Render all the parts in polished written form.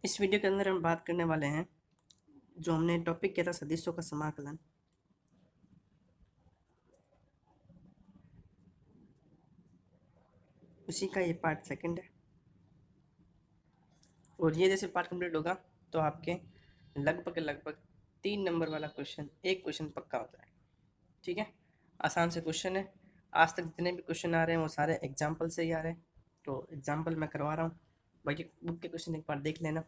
इस वीडियो के अंदर हम बात करने वाले हैं जो हमने टॉपिक किया था सदिशों का समाकलन। उसी का ये पार्ट सेकंड है और ये जैसे पार्ट कंप्लीट होगा तो आपके लगभग 3 नंबर वाला क्वेश्चन एक क्वेश्चन पक्का होता है। ठीक है, आसान से क्वेश्चन है। आज तक जितने भी क्वेश्चन आ रहे हैं वो सारे एग्जाम्पल से ही आ रहे हैं, तो एग्जाम्पल मैं करवा रहा हूँ। बाकी बुक के क्वेश्चन एक बार देख लेना।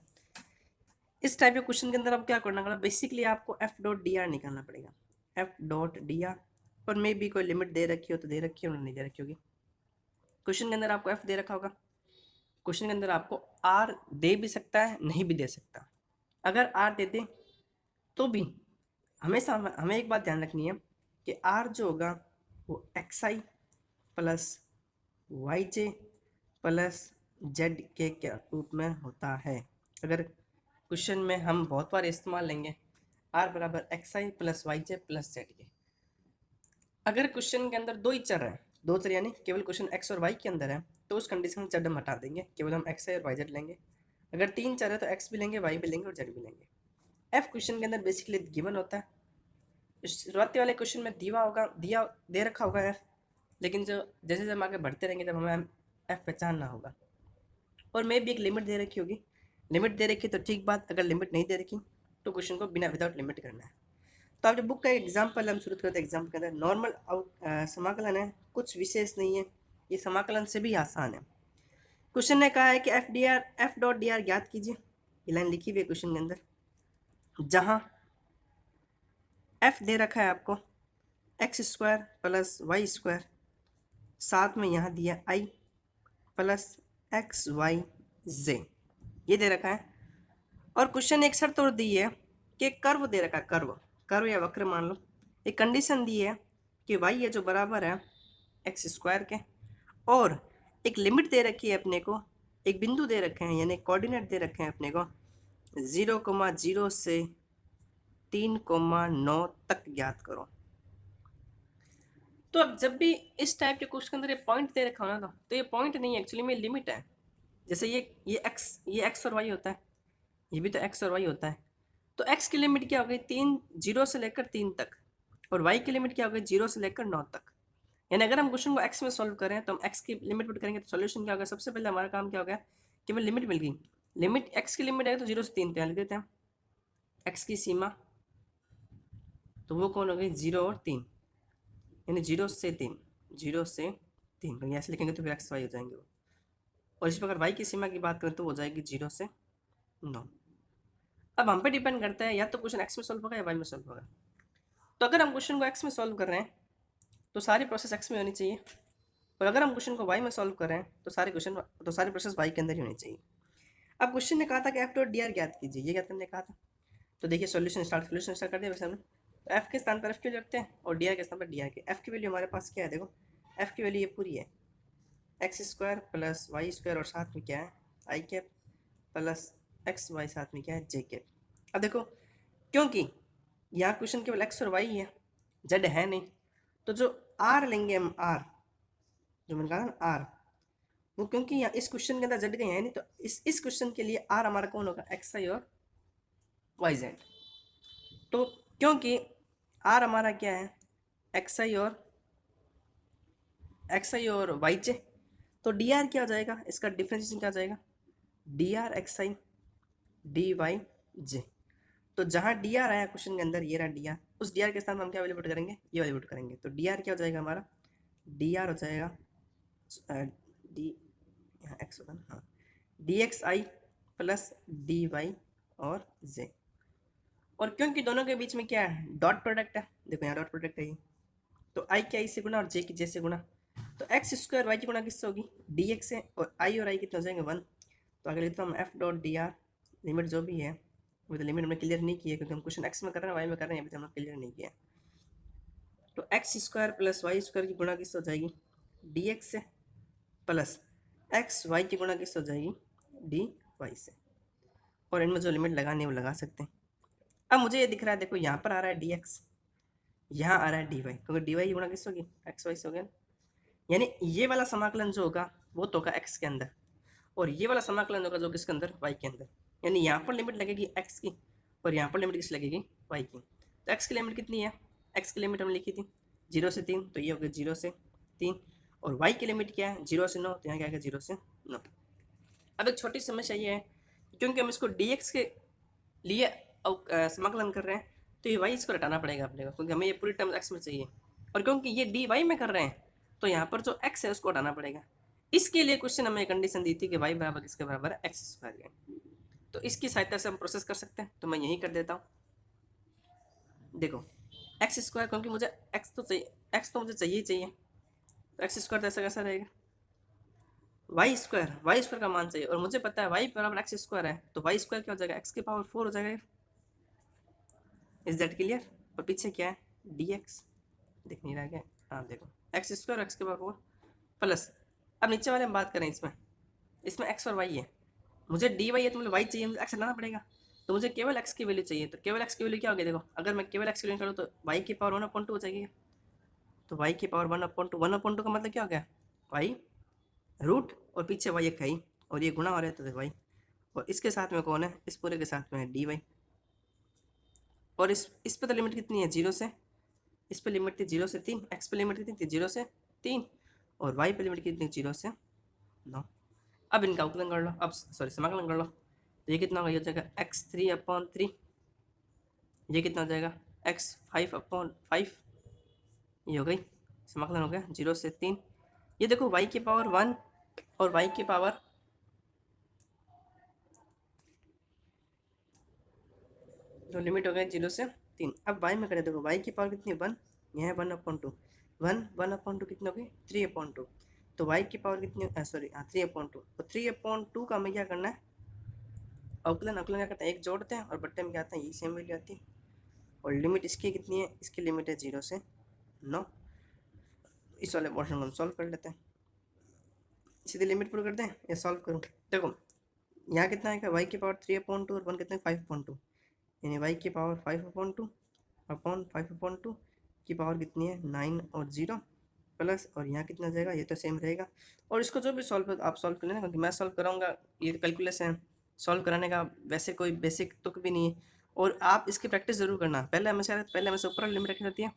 इस टाइप के क्वेश्चन के अंदर अब क्या करना पड़ेगा, बेसिकली आपको एफ डॉट डी आर निकालना पड़ेगा। एफ डॉट डी आर और मे भी कोई लिमिट दे रखी हो तो दे रखी हो, नहीं दे रखी होगी। क्वेश्चन के अंदर आपको एफ दे रखा होगा, क्वेश्चन के अंदर आपको आर दे भी सकता है नहीं भी दे सकता। अगर आर दे दे तो भी हमेशा हमें एक बात ध्यान रखनी है कि आर जो होगा वो x I plus Y J plus Z के रूप में होता है। अगर क्वेश्चन में हम बहुत बार इस्तेमाल लेंगे आर बराबर x I plus Y J plus Z के। अगर क्वेश्चन के अंदर दो ही चर हैं, दो चर यानी केवल क्वेश्चन एक्स और वाई के अंदर है, तो उस कंडीशन में जेड हम हटा देंगे, केवल हम एक्स आई और वाई जेड लेंगे। अगर तीन चर है तो एक्स भी लेंगे, वाई भी लेंगे और जेड भी लेंगे। एफ क्वेश्चन के अंदर बेसिकली गिवन होता है। शुरुआती वाले क्वेश्चन में दिया दे रखा होगा एफ, लेकिन जो जैसे हम आगे बढ़ते रहेंगे तब हमें एफ पहचानना होगा। और मे भी एक लिमिट दे रखी होगी, लिमिट दे रखी तो ठीक बात, अगर लिमिट नहीं दे रखी तो क्वेश्चन को बिना विदाउट लिमिट करना है। तो आप जो बुक का एग्जाम्पल हम शुरू करते हैं, एग्जाम्पल के अंदर नॉर्मल समाकलन है, कुछ विशेष नहीं है, ये समाकलन से भी आसान है। क्वेश्चन ने कहा है कि एफ डॉट डी आर ज्ञात कीजिए। ये लाइन लिखी हुई है क्वेश्चन के अंदर, जहां एफ दे रखा है आपको X square plus Y square, साथ में यहाँ दिया I plus X Y J, ये दे रखा है। और क्वेश्चन एक शर्त और दी है कि कर्व दे रखा है, कर्व या वक्र मान लो। एक कंडीशन दी है कि वाई है जो बराबर है एक्स स्क्वायर के, और एक लिमिट दे रखी है अपने को, एक बिंदु दे रखे हैं यानी कोऑर्डिनेट दे रखे हैं अपने को 0,0 से 3,9 तक ज्ञात करो। तो अब जब भी इस टाइप के क्वेश्चन के अंदर ये पॉइंट दे रखा हो ना, तो ये पॉइंट नहीं है, एक्चुअली में लिमिट है। जैसे ये एक्स और वाई होता है, ये भी तो एक्स और वाई होता है। तो एक्स की लिमिट क्या हो गई 3, 0 से लेकर 3 तक, और वाई की लिमिट क्या हो गई 0 से लेकर 9 तक। यानी अगर हम क्वेश्चन को एक्स में सॉल्व करें तो हम एक्स की लिमिट पुट करेंगे तो सॉल्यूशन क्या होगा, सबसे पहले हमारा काम क्या हो गया कि हमें लिमिट मिल गई। लिमिट एक्स की लिमिट है तो 0 से 3 पे लिख देते हैं एक्स की सीमा, तो वो कौन हो गई 0 और 3, यानी 0 से 3, 0 से 3 ऐसे लिखेंगे तो फिर एक्स वाई हो जाएंगे वो। और इस प्रकार वाई की सीमा की बात करें तो हो जाएगी 0 से 9। अब हम पे डिपेंड करता है या तो क्वेश्चन एक्स में सॉल्व होगा या वाई में सॉल्व होगा। तो अगर हम क्वेश्चन को एक्स में सॉल्व कर रहे हैं तो सारी प्रोसेस एक्स में होनी चाहिए, और अगर हम क्वेश्चन को वाई में सॉल्व कर रहे हैं तो सारी प्रोसेस वाई के अंदर ही होनी चाहिए। अब क्वेश्चन ने कहा था कि एफ डॉट डी आर ज्ञात कीजिए, ये ज्ञात करने कहा था। तो देखिए सोल्यूशन स्टार्ट कर दिया वैसे हमने। तो एफ के स्थान पर एफ की वैल्यू रखते हैं और डी आर के स्थान पर डी आर के। एफ की वैल्यू हमारे पास क्या है, देखो एफ की वैल्यू ये पूरी है x square plus Y square, और साथ में क्या है I cap plus X Y, साथ में क्या है जे कैप। अब देखो क्योंकि यहाँ क्वेश्चन केवल एक्स और वाई है, जेड है नहीं, तो जो आर लेंगे हम, आर जो मैंने कहा ना आर, वो क्योंकि यहाँ इस क्वेश्चन के अंदर जेड का है नहीं, तो इस क्वेश्चन के लिए आर हमारा कौन होगा एक्स आई और वाई जेड। तो क्योंकि आर हमारा क्या है एक्स आई और वाई जे, तो डी आर क्या हो जाएगा, इसका डिफ्रेंशिएशन क्या हो जाएगा D R X I D Y J. तो जहाँ डी आर आया क्वेश्चन के अंदर, ये रहा डी आर, उस डी आर के स्थान पर हम क्या वैल्यू पुट करेंगे, ये वैल्यू पुट करेंगे। तो डी आर क्या हो जाएगा हमारा, डी आर हो जाएगा डी, यहाँ एक्स होगा ना, हाँ D X I plus d Y और जे। और क्योंकि दोनों के बीच में क्या है डॉट प्रोडक्ट है, देखो यहाँ डॉट प्रोडक्ट है ये, तो आई की आई से गुना और जे की जे से गुना, तो एक्स स्क्वायर वाई की गुना किससे होगी डी एक्स से, और आई कितने हो जाएंगे 1। तो अगर लिखता हूँ F dot D are, limit जो भी है वो तो लिमिट हमने क्लियर नहीं की है क्योंकि हम क्वेश्चन एक्स में कर रहे हैं वाई में कर रहे हैं, अभी तो हमने क्लियर नहीं किया। तो x square plus Y square की गुणा किससे हो जाएगी डी एक्स से, प्लस एक्स वाई की गुणा किससे हो जाएगी डी वाई से, और इनमें जो लिमिट लगानी है वो लगा सकते हैं। अब मुझे ये दिख रहा है, देखो यहाँ पर आ रहा है डी एक्स, यहाँ आ रहा है डी वाई, क्योंकि डी वाई की गुणा किससे होगी एक्स वाई से हो गया, यानी ये वाला समाकलन जो होगा वो तो होगा एक्स के अंदर, और ये वाला समाकलन होगा जो किसके अंदर वाई के अंदर। यानी यहाँ पर लिमिट लगेगी x की और यहाँ पर लिमिट किस लगेगी y की। तो x की लिमिट कितनी है, x की लिमिट हमने लिखी थी 0 से 3, तो ये हो गया 0 से 3, और y की लिमिट क्या है 0 से 9, तो यहाँ क्या है 0 से 9। अब एक छोटी समस्या ये है क्योंकि हम इसको dx के लिए समाकलन कर रहे हैं तो ये y इसको हटाना पड़ेगा अपने को, क्योंकि हमें ये पूरी टर्म x में चाहिए, और क्योंकि ये dy में कर रहे हैं तो यहाँ पर जो x है उसको हटाना पड़ेगा। इसके लिए क्वेश्चन हमें कंडीशन दी थी कि y बराबर किसके बराबर है एक्स स्क्वायर के। तो इसकी सहायता से हम प्रोसेस कर सकते हैं, तो मैं यही कर देता हूँ। देखो एक्स स्क्वायर, क्योंकि मुझे एक्स तो चाहिए, एक्स तो मुझे चाहिए ही चाहिए, तो एक्स स्क्वायर तो ऐसा कैसा रहेगा वाई स्क्वायर का मान चाहिए, और मुझे पता है वाई बराबर एक्स स्क्वायर है, तो वाई स्क्वायर क्या हो जाएगा एक्स की पावर 4 हो जाएगा। Is that clear. और पीछे क्या है डी एक्स, दिख नहीं रहा क्या, हाँ देखो एक्स स्क्वायर एक्स के पावर 4 प्लस, अब नीचे वाले हम बात करें इसमें एक्स और वाई है, मुझे डी वाई है तो मुझे वाई चाहिए, मुझे एक्स हटाना पड़ेगा, तो मुझे केवल एक्स की वैल्यू चाहिए, तो केवल एक्स की वैल्यू क्या होगी देखो, अगर मैं केवल एक्स की वैल्यू करूँ तो वाई की पावर 1/2 हो जाएगी, तो वाई की पावर 1/2 का मतलब क्या हो गया वाई रूट, और पीछे वाई एक है ही, और ये गुणा हो रहा है तो देखो वाई, और इसके साथ में कौन है, इस पूरे के साथ में है डी वाई, और इस पे तो लिमिट कितनी है 0 से, इस पे लिमिट थी 0 से 3, एक्स पे लिमिट कितनी थी 0 से 3, और वाई पे लिमिट कितनी 0 से 9। अब इनका अवकलन कर लो, अब सॉरी समाकलन कर लो, तो ये कितना हो जाएगा x3/3, ये कितना हो जाएगा x5/5, ये हो गई समाकलन हो गया 0 से 3। ये देखो y की पावर 1 और y की पावर जो लिमिट हो गई 0 से 3। अब y में करें, देखो y की पावर कितनी 1, यह है 1/2, 1/2 कितनी हो गई 3/2, तो y की पावर कितनी सॉरी 3/2, तो 3/2 का हमें क्या करना है अवकलन क्या करते हैं एक जोड़ते हैं और बट्टे में क्या आता है ये सेम वैल्यू आती है, और लिमिट इसकी कितनी है, इसकी लिमिट है 0 से 9। इस वाले पोर्शन को हम सॉल्व कर लेते हैं, सीधी लिमिट पुट कर दें या सॉल्व करूँ। देखो यहाँ कितना है y की पावर 3/2 और 1 कितना है 5/2, यानी y की पावर 5/2 की पावर कितनी है 9 और 0 प्लस, और यहाँ कितना जाएगा ये तो सेम रहेगा, और इसको जो भी सॉल्व आप सॉल्व कर लेना, क्योंकि मैं सॉल्व कराऊंगा, ये कैलकुलेशन है सॉल्व कराने का वैसे कोई बेसिक तुक भी नहीं है, और आप इसकी प्रैक्टिस जरूर करना। पहले हमेशा ऊपर लिमिट रखी जाती है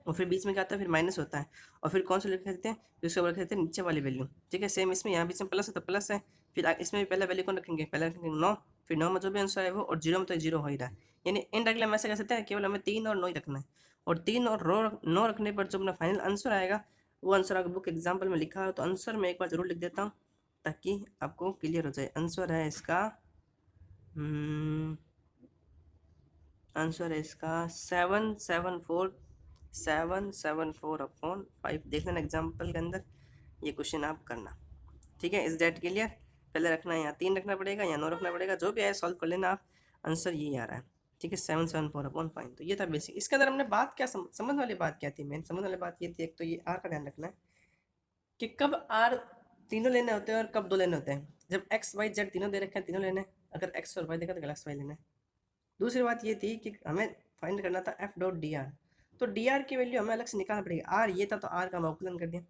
और फिर बीच में क्या आता है फिर माइनस होता है, और फिर कौन सा लिख देते हैं उसके ऊपर रख देते हैं नीचे वाली वैल्यू, ठीक है। सेम इसमें यहाँ बीच में प्लस है तो प्लस है, फिर इसमें भी पहले वैल्यू कौन रखेंगे, पहले रखेंगे 9, फिर 9 में जो भी आंसर है वो, और 0 में तो 0 हो ही रहा है, यानी इनडायरेक्टली हम ऐसे कह सकते हैं केवल हमें 3 और 9 ही रखना है, और 3 और 9 रखने पर जो अपना फाइनल आंसर आएगा वो आंसर अगर बुक एग्जाम्पल में लिखा है तो आंसर मैं एक बार जरूर लिख देता हूँ ताकि आपको क्लियर हो जाए। आंसर है इसका 774/5, देख लेना एग्जाम्पल के अंदर, ये क्वेश्चन आप करना, ठीक है। इस डेट क्लियर, पहले रखना है यहाँ 3 रखना पड़ेगा या 9 रखना पड़ेगा, जो भी आए सॉल्व कर लेना आप, आंसर यही आ रहा है, ठीक है 774/5। तो ये था बेसिक। इसके अंदर हमने बात क्या समझ वाली बात क्या थी, मेन समझ वाली बात ये थी, एक तो ये आर का ध्यान रखना है कि कब आर तीनों लेने होते हैं और कब 2 लेने होते हैं। जब एक्स वाई जेड तीनों दे रखे हैं तीनों लेने हैं, अगर एक्स और वाई देखा तो एक्स वाई लेना है। दूसरी बात ये थी कि हमें फाइंड करना था एफ डॉट डी आर, तो डी आर की वैल्यू हमें अलग से निकालना पड़ेगी, आर ये था तो आर का हम अवकलन कर दिया।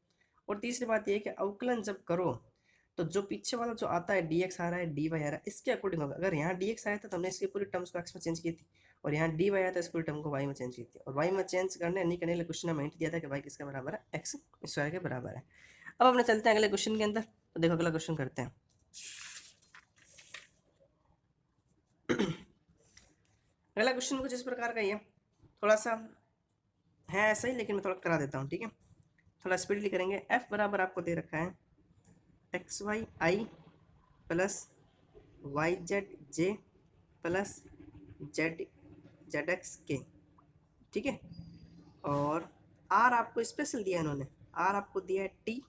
और तीसरी बात ये कि अवकलन जब करो तो जो पीछे वाला जो आता है डी एक्स आ रहा है डी वाई आ रहा है इसके अकॉर्डिंग होगा। अगर यहाँ डी एक्स आया था तो हमने इसकी पूरी टर्म्स को एक्स में चेंज की थी, और यहाँ डी वाई आया था इस पूरी टर्म को वाई में चेंज की थी, और वाई में चेंज करने नहीं करने के लिए क्वेश्चन में हिंट दिया था कि वाई किसके बराबर है एक्स स्क्वायर के बराबर है। अब अपने चलते हैं अगले क्वेश्चन के अंदर, तो देखो अगला क्वेश्चन करते हैं। अगला क्वेश्चन कुछ इस प्रकार का ही है, थोड़ा सा है ऐसा ही लेकिन मैं थोड़ा करा देता हूँ, ठीक है। थोड़ा स्पीडली करेंगे। एफ बराबर आपको दे रखा है एक्स वाई आई plus Y Z J plus Z x के, ठीक है। और आर आपको स्पेशल दिया है इन्होंने, आर आपको दिया है T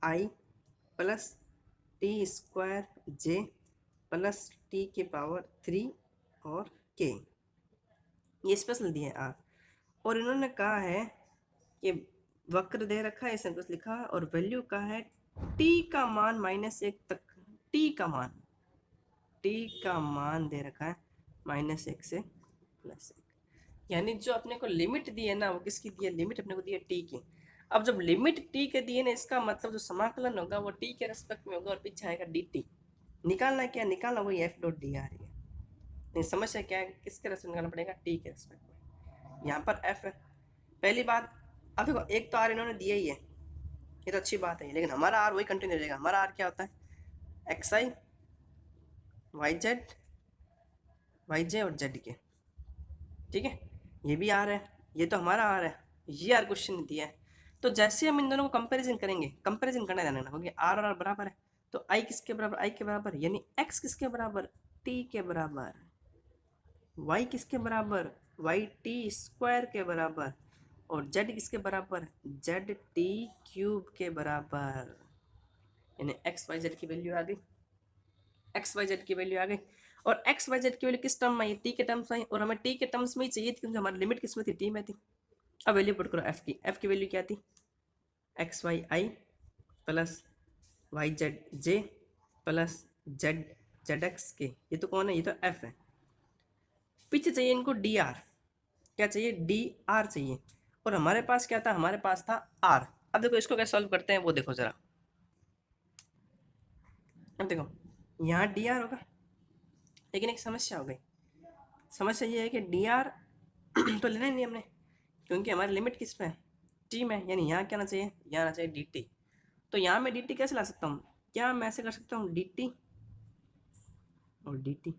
I plus T square J plus T के पावर 3 और के, ये स्पेशल दिया है आर। और इन्होंने कहा है कि वक्र दे रखा है, इसने कुछ लिखा है, और वैल्यू का है टी का मान -1 तक, टी का मान दे रखा है -1 से +1, यानी जो अपने को लिमिट दी है ना वो किसकी दी है, लिमिट अपने को दी है टी की। अब जब लिमिट टी के दी है ना इसका मतलब जो समाकलन होगा वो टी के रेस्पेक्ट में होगा और पीछे आएगा डी टी, निकालना क्या, निकालना वही एफ डॉट डी आर ही है। नहीं, समस्या क्या है, किसके रेस्पेक्ट निकालना पड़ेगा, टी के रेस्पेक्ट में। यहाँ पर एफ है पहली बात। अब देखो एक तो आर इन्होंने दिया ही है, ये तो अच्छी बात है, लेकिन हमारा आर वही कंटिन्यू रहेगा। हमारा आर क्या होता है, एक्स आई वाई जे और जेड के, ठीक है। ये भी आर है, ये तो हमारा आर है, ये आर क्वेश्चन दिया है। तो जैसे हम इन दोनों को कंपैरिजन करेंगे, कंपैरिजन करना ध्यान रखना, क्योंकि आर और आर बराबर है, तो आई किसके बराबर, आई के बराबर, यानी एक्स किसके बराबर, टी के बराबर, वाई किसके बराबर, वाई टी स्क्वायर के बराबर, और जेड किसके बराबर, जेड टी क्यूब के बराबर। यानी एक्स वाई जेड की वैल्यू आ गई, एक्स वाई जेड की वैल्यू आ गई। और एक्स वाई जेड की वैल्यू किस टर्म में आई, टी के टर्म्स में आई, और हमें टी के टर्म्स में ही चाहिए थी, क्योंकि हमारी लिमिट किस में थी, टी में थी। अब वैल्यू पुट करो एफ की वैल्यू क्या थी, एक्स वाई आई plus Y Z J plus Z Z x के, ये तो कौन है, ये तो एफ है। पीछे चाहिए इनको डी आर, क्या चाहिए, डी आर चाहिए, और हमारे पास क्या था, हमारे पास था आर। अब देखो इसको कैसे सॉल्व करते हैं वो देखो जरा। अब देखो यहाँ डी आर होगा, लेकिन एक समस्या हो गई। समस्या ये है कि डी आर तो लेना ही नहीं हमने, क्योंकि हमारी लिमिट किस पे है, टी में, यानी यहाँ क्या आना चाहिए, यहाँ आना चाहिए डी टी। तो यहाँ मैं डी टी कैसे ला सकता हूँ, क्या मैं ऐसे कर सकता हूँ डी टी और डी टी।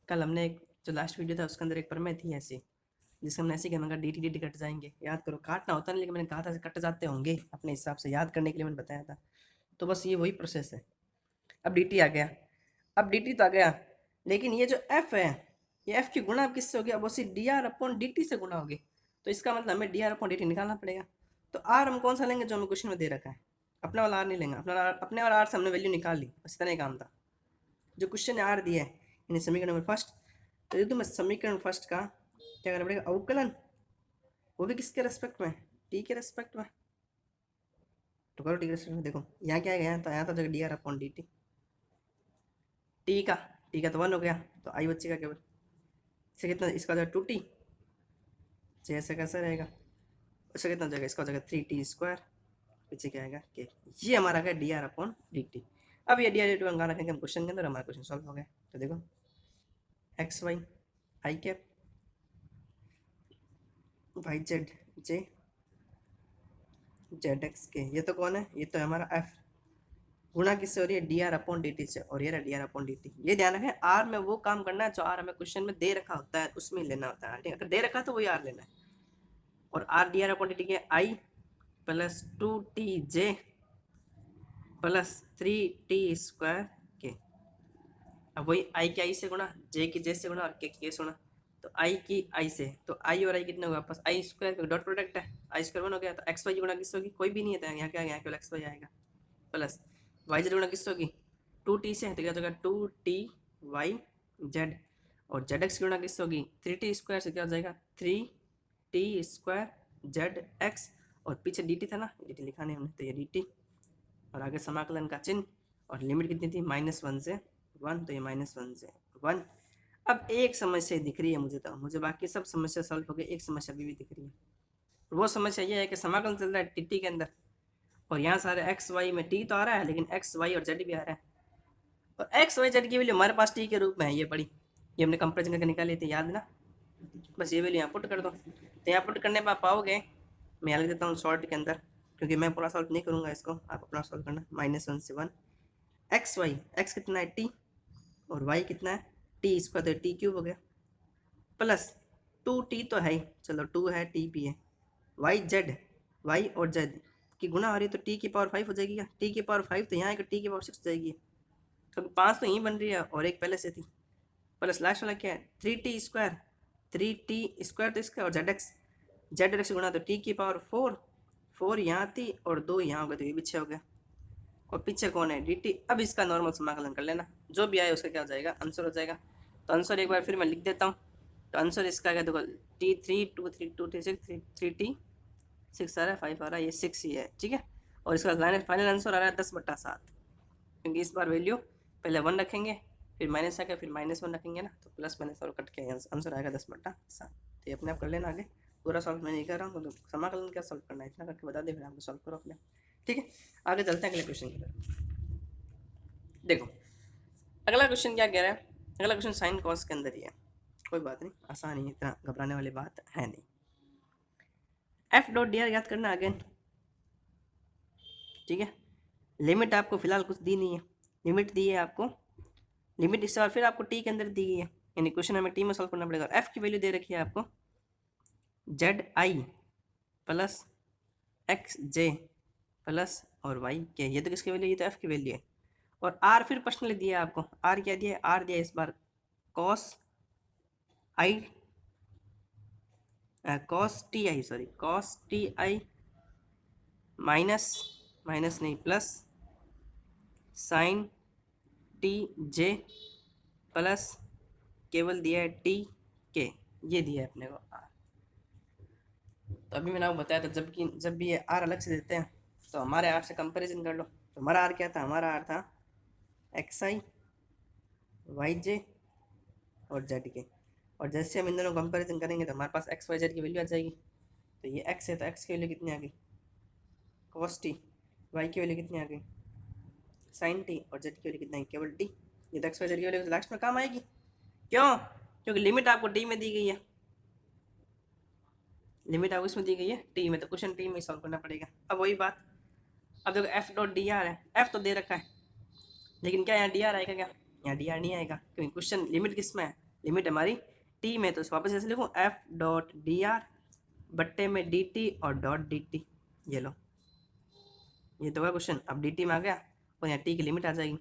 कल हमने एक जो लास्ट वीडियो था उसके अंदर एक प्रमेय थी ऐसी, जिससे हमने ऐसे कहना डी टी कट जाएंगे, याद करो, काटना होता नहीं, लेकिन मैंने कहा था कट जाते होंगे, अपने हिसाब से याद करने के लिए मैंने बताया था। तो बस ये वही प्रोसेस है। अब डी टी आ गया, अब डी टी तो आ गया, लेकिन ये जो एफ है, ये एफ की गुणा अब किससे होगी, अब उसी D R upon D T से गुणा होगी। तो इसका मतलब हमें D R upon D T निकालना पड़ेगा। तो आर हम कौन सा लेंगे, जो हमें क्वेश्चन में दे रखा है, अपने वाला आर नहीं लेंगे, अपने वाला आर से हमने वैल्यू निकाल ली, इस तरह काम था। जो क्वेश्चन आर दिया है, यानी समीकरण नंबर फर्स्ट, तो ये तो मैं समीकरण फर्स्ट का क्या करना पड़ेगा, अवकलन, वो भी किसके रेस्पेक्ट में, टी के रेस्पेक्ट में। तो करो टी के रेस्पेक्ट में, देखो यहाँ क्या गया, तो यहाँ था जगह D R upon D T, T का तो 1 हो गया, तो आई बच्चे का केवल, इसे कितना, इसका जो 2t, जैसे कैसा रहेगा, उससे कितना हो जाएगा, इसका हो जाएगा 3t स्क्वायर, पीछे क्या आएगा के, ये हमारा है D R upon D T. अब ये डी आर डी टी अंगा रखेंगे हम क्वेश्चन के अंदर, हमारा क्वेश्चन सॉल्व हो गया। तो देखो एक्स वाई आई cap Y Z J Z x के, ये तो कौन है, ये तो हमारा एफ, गुणा किससे हो रही है, D R upon D T से, और ये रहा D R upon D T. ये ध्यान रखें, आर में वो काम करना है जो आर हमें क्वेश्चन में दे रखा होता है, उसमें लेना होता है, अगर दे रखा तो वही आर लेना है। और R D R upon D T के आई प्लस 2t जे प्लस 3t स्क्वायर के। अब वही आई की आई से गुणा, जे की जे से गुणा, और के से गुणा, तो आई की आई से, तो आई और आई कितने होगा आपस, आई स्क्वायर डॉट प्रोडक्ट है, आई स्क्वायर 1 हो गया, तो एक्स वाई की गुणा किससे होगी, कोई भी नहीं है, यहाँ क्या यहाँ केवल एक्स वाई आएगा, प्लस वाई जेड गुणा किससे होगी, 2t से, तो क्या होगा 2t वाई जेड, और जेड एक्स की गुणा किससे होगी, 3t स्क्वायर से, क्या हो जाएगा 3t स्क्वायर जेड एक्स, और पीछे डी टी था ना, डी टी लिखा नहीं हमने, तो ये डी टी, और आगे समाकलन का चिन्ह, और लिमिट कितनी थी, -1 से 1, तो ये -1 से 1। अब एक समस्या दिख रही है मुझे, तो मुझे बाकी सब समस्या सॉल्व हो गई, एक समस्या अभी भी दिख रही है। वो समस्या ये है कि समाकलन चल रहा है टी के अंदर, और यहाँ सारे एक्स वाई में टी तो आ रहा है, लेकिन एक्स वाई और जेड भी आ रहा है, और एक्स वाई जेड की वैल्यू हमारे पास टी के रूप में है, ये बड़ी, ये हमने कंपेरिजन करके निकाली थी, याद ना। बस ये वैल्यू यहाँ पुट कर दो, तो यहाँ पुट करने पर आप पाओगे, मैं यहाँ लिख देता हूँ शॉर्ट के अंदर, क्योंकि मैं पूरा सॉल्व नहीं करूँगा इसको, आप अपना सॉल्व करना, -1 से 1, एक्स वाई, एक्स कितना है टी, और वाई कितना है टी स्क्वायर, तो टी क्यूब हो गया, प्लस 2t तो है ही, चलो 2 है, टी भी है, वाई जेड, वाई और जेड की गुणा हो रही है, तो टी की पावर 5 हो जाएगी, टी की पावर 5, तो यहाँ आएगा टी की पावर 6 हो जाएगी, क्योंकि 5 तो यहीं बन रही है और एक पहले से थी, प्लस लास्ट वाला क्या है 3t स्क्वायर, 3t स्क्वायर तो इसका, और जेड एक्स गुणा, तो टी की पावर 4 यहाँ थी, और 2 यहाँ हो गए, तो ये पीछे हो गया, और पीछे कौन है डी टी। अब इसका नॉर्मल समाकलन कर लेना, जो भी आए उसका क्या हो जाएगा, आंसर हो जाएगा। तो आंसर एक बार फिर मैं लिख देता हूँ, तो आंसर इसका क्या, देखो टी 3 आ रहा है, 5 आ रहा है, ये 6 ही है, ठीक है। और इसका फाइनल आंसर आ रहा है 10/7, क्योंकि इस बार वैल्यू पहले 1 रखेंगे, फिर माइनस आएगा, फिर -1 रखेंगे ना, तो प्लस माइनस और कट के आंसर आएगा 10/7। तो ये अपने आप कर लेना, आगे पूरा सॉल्व मैं नहीं कर रहा हूँ, तो समाकलन क्या सॉल्व करना है इतना करके बता दे, फिर आपको सॉल्व करो अपने, ठीक है। आगे चलते हैं अगले क्वेश्चन की तरफ। देखो अगला क्वेश्चन क्या कह रहा है, अगला क्वेश्चन साइन कॉस के अंदर ही है, कोई बात नहीं, आसान ही है, इतना घबराने वाली बात है नहीं। एफ डॉट डी आर याद करना अगेन, ठीक है। लिमिट आपको फिलहाल कुछ दी नहीं है, लिमिट दी है आपको, लिमिट इससे और फिर आपको टी के अंदर दी गई है, यानी क्वेश्चन हमें टी में सॉल्व करना पड़ेगा। एफ की वैल्यू दे रखी है आपको Z I plus X J plus और वाई के, ये तो किसकी वैल्यू, ये तो एफ की वैल्यू है। और आर फिर पर्सनली दिया है आपको, आर क्या दिया है, आर दिया है इस बार cos I, cos T I, sorry cos T I minus, minus नहीं plus sine T J plus केवल दिया है टी के, ये दिया है अपने को आर। तो अभी मैंने आपको बताया था जब भी ये आर अलग से देते हैं तो हमारे आर से कंपैरिजन कर लो। तो हमारा आर क्या था, हमारा आर था एक्स आई वाई जे और जेड के, और जैसे हम इन दोनों कंपैरिजन करेंगे तो हमारे पास एक्स वाई जेड की वैल्यू आ जाएगी। तो ये एक्स है तो एक्स की वैल्यू कितनी आ गई कॉस टी, वाई की वैल्यू कितनी आ गई साइन टी, और जेड की वैल्यू कितना है केवल टी। ये तो एक्स वाई जेड की वैल्यू लास्ट में काम आएगी, क्यों, क्योंकि लिमिट आपको टी में दी गई है, लिमिट आपको इसमें दी गई है टी में, तो क्वेश्चन टी में सॉल्व करना पड़ेगा। अब वही बात, अब देखो एफ डॉट डी आर है, एफ तो दे रखा है लेकिन क्या यहाँ डी आर आएगा, क्या यहाँ डी आर नहीं आएगा, क्योंकि क्वेश्चन लिमिट किस में है, लिमिट हमारी टी में। तो वापस ऐसे लिखूँ एफ डॉट डी आर बट्टे में डी टी और डॉट डी टी, ये लो, ये तो होगा क्वेश्चन। अब डी टी में आ गया और यहाँ टी की लिमिट आ जाएगी,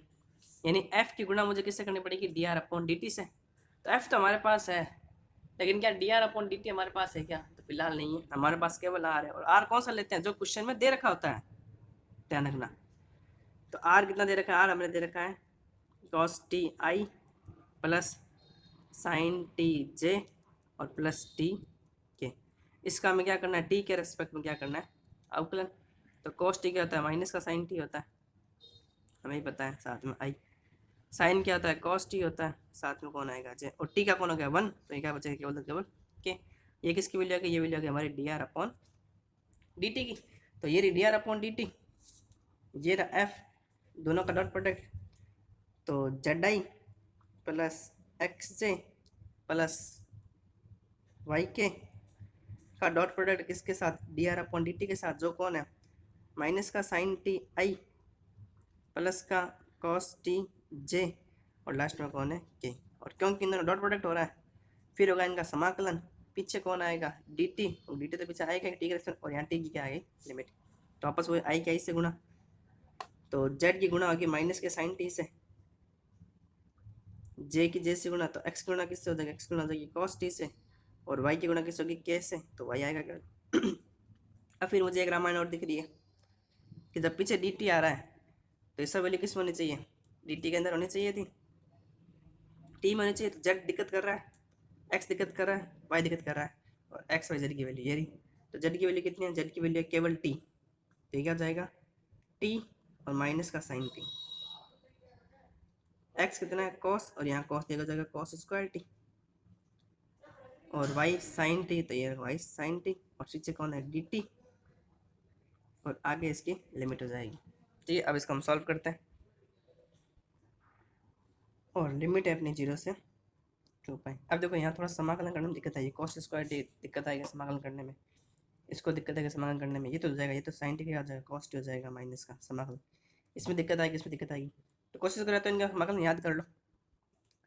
यानी एफ की गुणा मुझे किससे करनी पड़ेगी, D R upon D T से। तो एफ तो हमारे पास है लेकिन क्या D R upon D T हमारे पास है क्या, तो फिलहाल नहीं है, हमारे पास केवल आर है। और आर कौन सा लेते हैं, जो क्वेश्चन में दे रखा होता है, ध्यान रखना। तो आर कितना दे रखा है, आर हमने दे रखा है cos T I plus sine T J और प्लस टी के। इसका हमें क्या करना है, टी के रेस्पेक्ट में क्या करना है अवकलन। तो कॉस टी क्या होता है, माइनस का साइन टी होता है, हमें ही पता है। साथ में आई साइन क्या होता है, कॉस टी होता है, साथ में कौन आएगा जे, और टी का कौन हो गया 1, तो ये क्या बचेगा केवल केवल के। ये किसकी वैल्यू आ गई, ये वैल्यू आ गई हमारी D R upon D T की। तो ये रही D R upon D T, ये रहा एफ, दोनों का डॉट प्रोडक्ट, तो Z I plus X J plus Y K का डॉट प्रोडक्ट किसके साथ, D R upon D T के साथ, जो कौन है माइनस का साइन टी आई प्लस का कॉस टी जे और लास्ट में कौन है के। और क्योंकि इन दोनों डॉट प्रोडक्ट हो रहा है फिर होगा इनका समाकलन, पीछे कौन आएगा डी टी, और डी टी तो पीछे आएगा टी का, और यहाँ टी की क्या आएगी लिमिट। तो वापस वो आई क्या इससे गुणा, तो जेड की गुणा होगी माइनस के साइन टी से, जे की जे से गुणा, तो एक्स की गुणा किससे हो जाएगा, एक्स की गुणा हो जाएगी कॉस टी से, और वाई की गुणा किस होगी के से, तो वाई आएगा क्या। अब फिर मुझे एक रामायण और दिख रही है कि जब पीछे डी टी आ रहा है तो इसका वैल्यू किस में होनी चाहिए, डी टी के अंदर होनी चाहिए थी, टी में होनी चाहिए। तो जेड दिक्कत कर रहा है, एक्स दिक्कत कर रहा है, वाई दिक्कत कर रहा है, और एक्स वाई जेड की वैल्यू ये रही। तो जेड की वैल्यू कितनी है, जेड की वैल्यू है केवल टी, तो क्या हो जाएगा टी और माइनस का साइन टी, एक्स कितना है कॉस, और यहाँ कॉस दिया जाएगा कॉस स्क्वायर टी, और वाई साइन टी, तो ये वाई साइन टी, और पीछे कौन है डी टी, और आगे इसकी लिमिट हो जाएगी। ठीक है, अब इसको हम सॉल्व करते हैं, और लिमिट है अपनी 0 से 2 पाई। अब देखो यहाँ थोड़ा समाकलन करने में दिक्कत आएगी, कॉस स्क्वायर टी दिक्कत आएगी समाकलन करने में, इसको दिक्कत आएगी समाकलन करने में, ये तो हो जाएगा, ये तो साइन टी का आ जाएगा, कॉस टी हो जाएगा माइनस का समाकलन, इसमें दिक्कत आएगी, इसमें दिक्कत आएगी। तो कोशिश करें तो इनका समाकलन याद कर लो,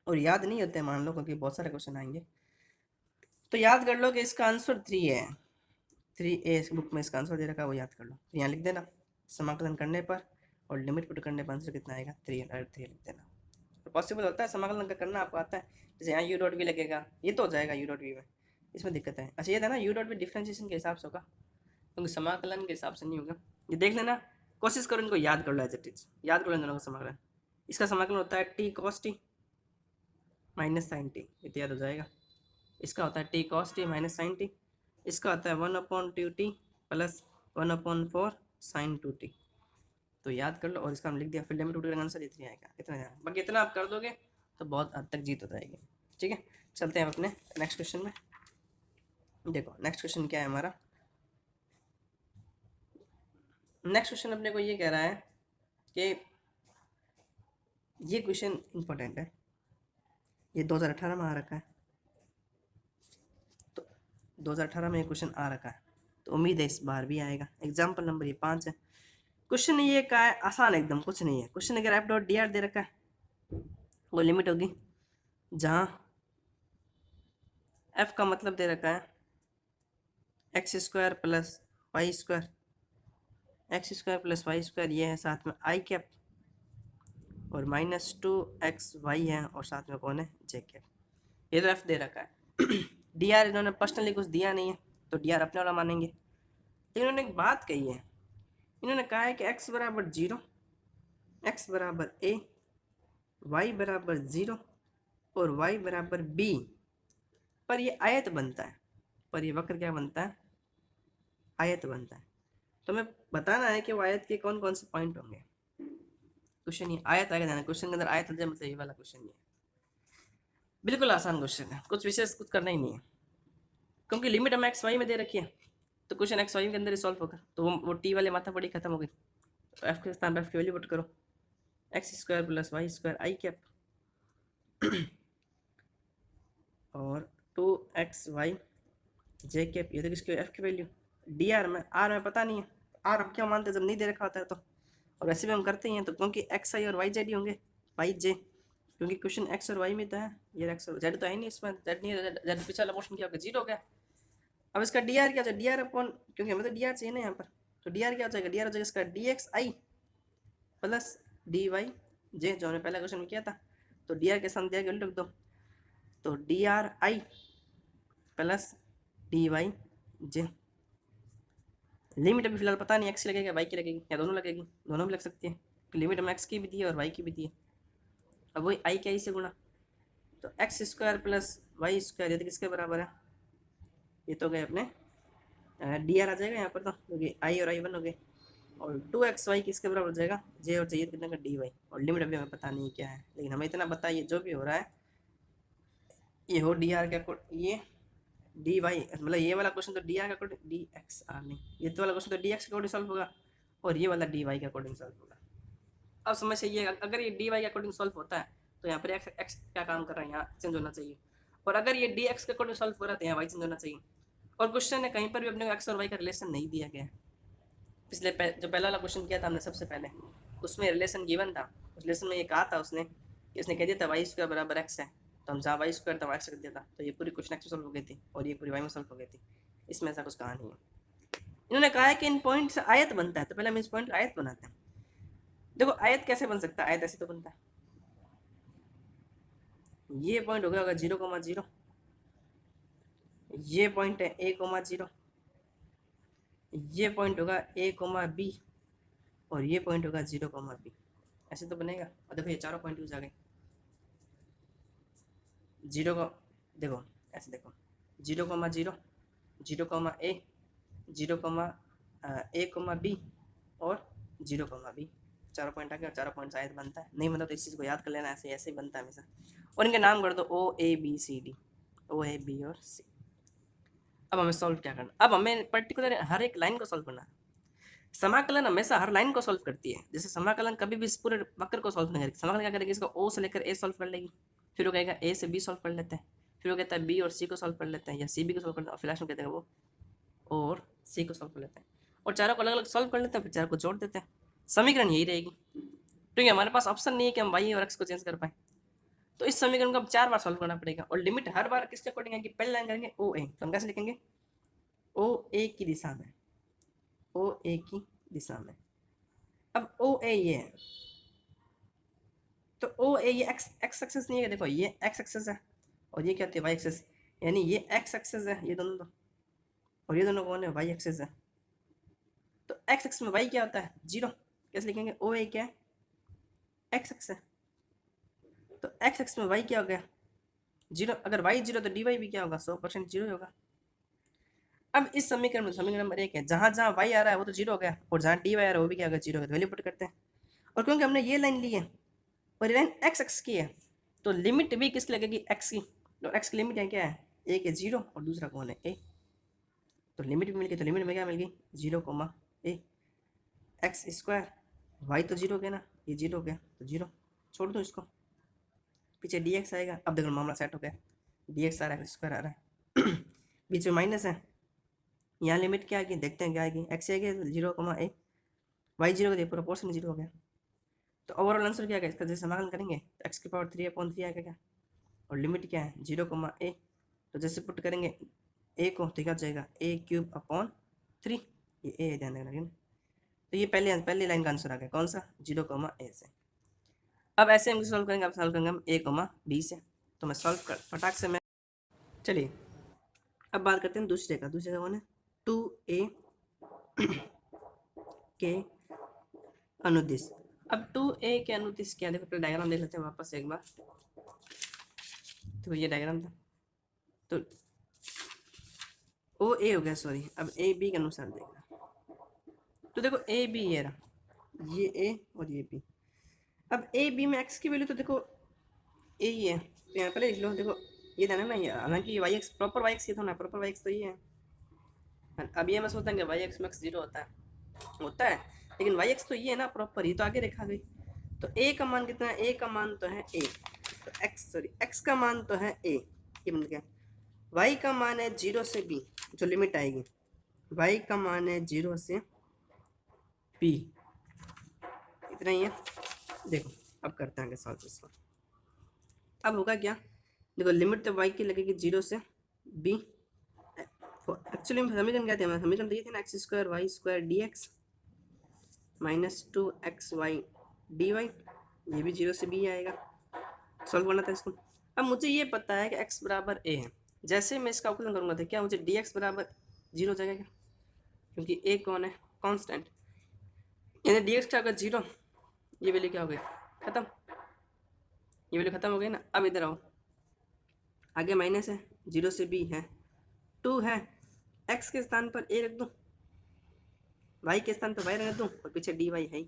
और याद नहीं होते मान लो क्योंकि बहुत सारे क्वेश्चन आएंगे, तो याद कर लो कि इसका आंसर 3 है, 3A इस बुक में इसका आंसर दे रखा है, वो याद कर लो। तो यहाँ लिख देना समाकलन करने पर और लिमिट पुट करने पर आंसर कितना आएगा 3 लिख देना। तो पॉसिबल होता है समाकलन का करना, आपको आता है। जैसे यहाँ यू डॉट भी लगेगा, ये तो हो जाएगा यू डॉट वी में, इसमें दिक्कत है। अच्छा ये था ना यू डॉट भी डिफ्रेंशिएशन के हिसाब से होगा, क्योंकि समाकलन के हिसाब से नहीं होगा, ये देख लेना, कोशिश करो इनको याद कर लो एज इट इज, याद कर लो इन दोनों का समाकलन। इसका समाकलन होता है T cos T minus sine T, ये तो याद हो जाएगा। इसका होता है T cos T minus sine T, इसका होता है 1/2t प्लस 1/4 साइन 2t, तो याद कर लो। और इसका हम लिख दिया, फिर लिमिट का आंसर इतना आएगा, इतना जाना, बाकी इतना आप कर दोगे तो बहुत हद तक जीत हो जाएगी। ठीक है, चलते हैं अपने नेक्स्ट क्वेश्चन में। देखो नेक्स्ट क्वेश्चन क्या है हमारा, नेक्स्ट क्वेश्चन अपने को ये कह रहा है कि ये क्वेश्चन इंपॉर्टेंट है, ये 2018 में आ रखा है, तो 2018 में ये क्वेश्चन आ रखा है, तो उम्मीद है इस बार भी आएगा। एग्जाम्पल नंबर ये 5 है। क्वेश्चन ये का है आसान एकदम, कुछ नहीं है। क्वेश्चन अगर एफ डॉट डी आर दे रखा है, वो लिमिट होगी जहाँ एफ का मतलब दे रखा है x square plus Y square, x square plus Y square ये है, साथ में आई कैप, और -2xy है, और साथ में कौन है, जे कैप। ये तो एफ दे रखा है। डी आर इन्होंने पर्सनली कुछ दिया नहीं है, तो डी आर अपने वाला मानेंगे। लेकिन इन्होंने एक बात कही है, इन्होंने कहा है कि x बराबर 0, x बराबर a, y बराबर 0 और y बराबर b पर ये आयत बनता है, पर ये वक्र क्या बनता है, आयत बनता है। तो हमें बताना है कि वो आयत के कौन कौन से पॉइंट होंगे। क्वेश्चन ये आयत आएगा, जाना क्वेश्चन के अंदर आयत हो जाए मतलब ये वाला क्वेश्चन ये बिल्कुल आसान क्वेश्चन है, कुछ विशेष कुछ करना ही नहीं है, क्योंकि लिमिट हमें एक्स वाई में दे रखी है, तो क्वेश्चन एक्स वाई के अंदर ही सॉल्व होगा। तो वो टी वाले माथा पड़ी खत्म हो गई, तो एफ के स्थान पर एफ की वैल्यू पुट करो, X square plus Y square I cap और 2xy जे कैप, ये तो किसकी एफ की वैल्यू। डी आर में पता नहीं है, आर हम क्या मानते हैं जब नहीं दे रखा होता है तो, और वैसे भी हम करते ही हैं, तो क्योंकि एक्स आई और वाई जेड ही होंगे, वाई जे, क्योंकि क्वेश्चन एक्स और वाई में तो है, ये एक्स और जेड तो है नहीं, इसमें जेड नहीं है, जेड पिछला पोर्शन क्या होगा, जीरो हो गया। अब इसका डी आर क्या हो जाए, डी आर अपॉन, क्योंकि हमें तो डी आर चाहिए ना यहाँ पर, तो डी आर क्या हो जाएगा, डी आर हो जाएगा इसका D X I plus d Y जे, जो हमने पहला क्वेश्चन में किया था। तो डी आर के साथ दिया गया लिख दो, तो d r i plus d Y j. Limit अभी फिलहाल पता नहीं एक्स की लगेगा वाई की लगेगी, या दोनों लगेगी, दोनों भी लग सकती है। लिमिट में एक्स की भी दी है और वाई की भी दी है। अब वही आई के आई से गुणा, तो x square plus Y square ये तो किसके बराबर है, ये तो गए अपने डी आर आ जाएगा यहाँ पर, तो क्योंकि आई और आई वन हो गए, और 2xy किसके बराबर हो जाएगा, जे और चाहिए कितने का डी वाई, और लिमिट अभी हमें पता नहीं क्या है, लेकिन हमें इतना बताइए जो भी हो रहा है ये हो डी आर का, ये डी वाई मतलब ये वाला क्वेश्चन तो डी आर का अकॉर्डिंग, डी एक्स आर नहीं, ये तो वाला क्वेश्चन तो डी एक्स के अकॉर्डिंग सॉल्व होगा, और ये वाला डी वाई के अकॉर्डिंग सॉल्व होगा। अब समस्या ये अगर ये डी वाई के अकॉर्डिंग सॉल्व होता है तो यहाँ पर एक्स एक्स क्या काम कर रहा है, यहाँ चेंज होना चाहिए, और अगर ये डी एक्स के अकॉर्डिंग सॉल्व हो रहा है तो यहाँ वाई चेंज होना चाहिए। और क्वेश्चन है कहीं पर भी अपने को एक्स और वाई का रिलेशन नहीं दिया गया। पिछले जो पहला वाला क्वेश्चन किया था हमने सबसे पहले, उसमें रिलेशन गिवन था, उस रिलेशन में ये कहा था उसने कि इसने कह दिया था वाई स्क्वायर बराबर एक्स है, तो हम जहाँ वाई स्क्वायर था एक्स रख दिया था, तो ये पूरी क्वेश्चन एक्स में सॉल्व हो गई थी और ये पूरी वाई में सॉल्व हो गई थी। इसमें ऐसा कुछ कहा नहीं है। इन्होंने कहा है कि इन पॉइंट से आयत बनता है, तो पहले हम इस पॉइंट आयत बनाते हैं। देखो आयत कैसे बन सकता है, आयत ऐसे तो बनता है, ये पॉइंट हो गया होगा 0,0, ये पॉइंट है a,0, ये पॉइंट होगा a,b और ये पॉइंट होगा 0,b, ऐसे तो बनेगा। और देखो ये चारों पॉइंट यूज आ गए, 0 का देखो ऐसे देखो 0,0, 0,a, 0,a,b और 0,b, चारों पॉइंट आ गए, और चारों पॉइंट आयत बनता है। नहीं मतलब तो इस चीज़ को याद कर लेना, ऐसे ऐसे ही बनता है हमेशा। और इनके नाम कर दो O A B C D, O A B और C। अब हमें सॉल्व क्या करना, अब हमें पर्टिकुलर हर एक लाइन को सॉल्व करना है। समाकलन हमेशा हर लाइन को सॉल्व करती है, जैसे समाकलन कभी भी इस पूरे वक्र को सॉल्व नहीं करेगी। समाकलन क्या करेगी, इसको O से लेकर A सॉल्व कर लेगी, फिर वो कहेगा A से B सॉल्व कर लेते हैं, फिर वो कहता है B और C को सॉल्व कर लेते हैं, या C B को सॉल्व करते हैं, और फिर लास्ट में कहते हैं वो और C को सॉल्व कर लेते हैं, और चारों को अलग अलग सॉल्व कर लेते हैं, फिर चारों को जोड़ देते हैं। समीकरण यही रहेगी, क्योंकि हमारे पास ऑप्शन नहीं है कि हम y और x को चेंज कर पाए, तो इस समीकरण को अब 4 बार सॉल्व करना पड़ेगा। और लिमिट हर बार किसके अकॉर्डिंग है कि पहले लाइन करेंगे ओ ए, तो हम कैसे लिखेंगे, ओ ए की दिशा में, ओ ए की दिशा में। अब ओ ए ये है, तो ओ ए ये एक्स एक्स एक्सेस नहीं है, देखो ये एक्स एक्सेस है और ये क्या होती है वाई एक्सेस, यानी ये एक्स एक्सेस है ये दोनों तो, और ये दोनों कौन है, वाई एक्सेस है। तो एक्स एक्स में वाई क्या होता है, 0, कैसे लिखेंगे, ओ ए क्या है, एक्स एक्स है, तो एक्स एक्स में वाई क्या हो गया, 0। अगर वाई 0 तो डी वाई भी क्या होगा, 100% 0 होगा। अब इस समीकरण में समीकरण नंबर 1 है, जहां जहां वाई आ रहा है वो तो 0 हो गया, और जहां डी वाई आ रहा है वो भी क्या होगा, 0 होगा, वैल्यू पुट करते हैं। और क्योंकि हमने ये लाइन ली है और ये लाइन एक्स एक्स की है, तो लिमिट भी किसकी लगेगी, एक्स की। तो एक्स की लिमिट क्या है, एक है 0 और दूसरा कौन है, ए। तो लिमिट भी मिल गई, तो लिमिट में क्या मिल गई, 0,a एक्स स्क्वायर, वाई तो 0 हो गया ना, ये 0 हो गया तो 0, छोड़ दो इसको, पीछे डी एक्स आएगा। अब देखो मामला सेट हो गया, डी एक्स आ रहा है, स्क्वायर आ रहा है बीच में माइनस है, यहाँ लिमिट क्या आएगी देखते हैं क्या आएगी, एक्स आएगी 0,a, वाई 0 का प्रोपोर्शन 0 हो गया। तो ओवरऑल आंसर क्या आएगा इसका, जैसे समाकलन करेंगे तो एक्स की पावर 3/3 आएगा क्या, और लिमिट क्या है 0,a, तो जैसे पुट करेंगे a को तो क्या हो जाएगा a³/3, ये a ध्यान रखना। तो ये पहली लाइन का आंसर आ गया, कौन सा 0,a से। अब ऐसे हम सॉल्व करेंगे, अब सॉल्व करेंगे हम a,b से। तो मैं सॉल्व कर फटाक से मैं, चलिए अब बात करते हैं दूसरे का कौन है 2a के अनुदिश। अब 2a के अनुदिश क्या, देखो पहले डायग्राम देख लेते हैं वापस एक बार। तो ये डायग्राम था, तो ओ ए हो गया, सॉरी, अब ए बी के अनुसार देखना। तो देखो ए बी ये रहा, ये ए और ये बी। अब ए बी में एक्स की वैल्यू तो देखो ए ही है, तो यहाँ पहले लिख लो। देखो ये था ना ये, हालांकि y x proper y x ये था ना, प्रॉपर वाई एक्स तो ये है। अब ये मैं सोचता हूँ कि वाई एक्स मैक्स 0 होता है, लेकिन वाई एक्स तो ये है ना प्रॉपर, ये तो आगे रखा गई। तो ए का मान कितना है, ए का मान तो है ए, तो एक्स का मान तो है ए, ये बन गया। वाई का मान है 0 से बी, जो लिमिट आएगी, वाई का मान है 0 से बी, इतना ही है। देखो अब करते हैं सॉल्व इसको। अब होगा क्या, देखो लिमिट तो वाई की लगेगी 0 से बी। एक्चुअली समीकरण क्या थे, समीकरण तो ये थे ना x² y² dx -2xy dy, ये भी 0 से b आएगा, सॉल्व करना था इसको। अब मुझे ये पता है कि x बराबर a है, जैसे मैं इसका अवकलन करूँगा तो क्या मुझे dx बराबर 0 हो जाएगा क्या, क्योंकि a कौन है कांस्टेंट, यानी dx क्या होगा 0, ये वैल्यू क्या हो गई खत्म, ये वैल्यू खत्म हो गई ना। अब इधर आओ, आगे माइनस है, 0 से b है, 2 है, x के स्थान पर a रख दूँ, y के स्थान पर y रख दूँ, और पीछे dy है ही।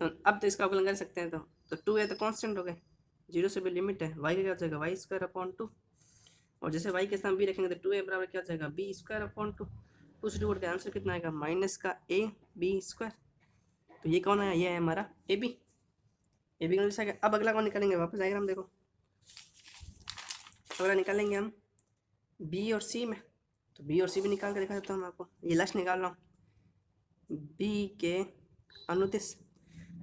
तो अब तो इसका अवकलन कर सकते हैं, तो 2 है तो कांस्टेंट हो गए, 0 से भी लिमिट है, y का क्या हो जाएगा y² 2, और जैसे y के स्थान b रखेंगे तो 2a बराबर क्या हो जाएगा b²/2। उस रूट का आंसर कितना आएगा -a b²। तो ये कौन है, ये है हमारा ए बी का जैसा। अब अगला कौन निकालेंगे, वापस डायग्राम देखो, अगला निकालेंगे हम बी और सी में। तो बी और सी भी निकाल के दिखा देता हूँ मैं आपको, ये लास्ट निकाल रहा हूँ बी के अनुदिश।